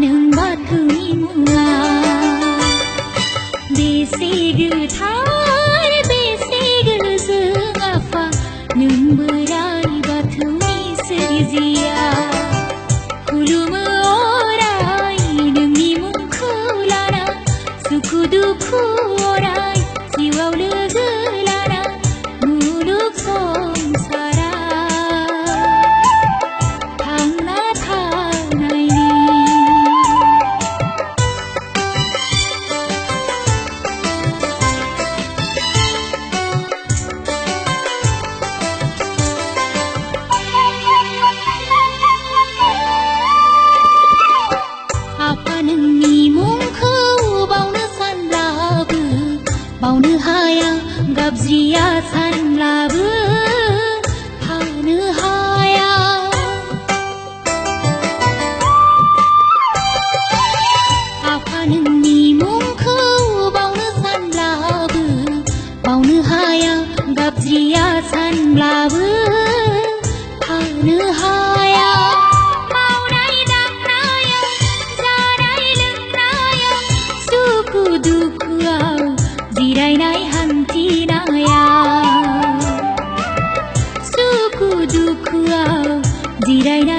नों बाथौनि मुङा बेसे गोथार बेसे गोजों आफा नों बोराइ बाथौनि सोरजिया खुलुमो अराय नोंनि मुंखौ लाना सुखु दुखु अराय जिउआव लोगो लाना मुलुग संसारा थांना थानायनि आफा नोंनि मुंखौ बावनो सानब्लाबो बावनो हाया गाबज्रिया सानब्लाबो हानो हाया आफा नोंनि मुंखौ बावनो सानब्लाबो बावनो हाया गाबज्रिया सानब्लाबो हानो हाया मावनाय दांनायाव जानाय लोंनायाव सुखु दुखुआव जिरायनाय हान्थिनायाव सुखु दुखुआव जिरायनाय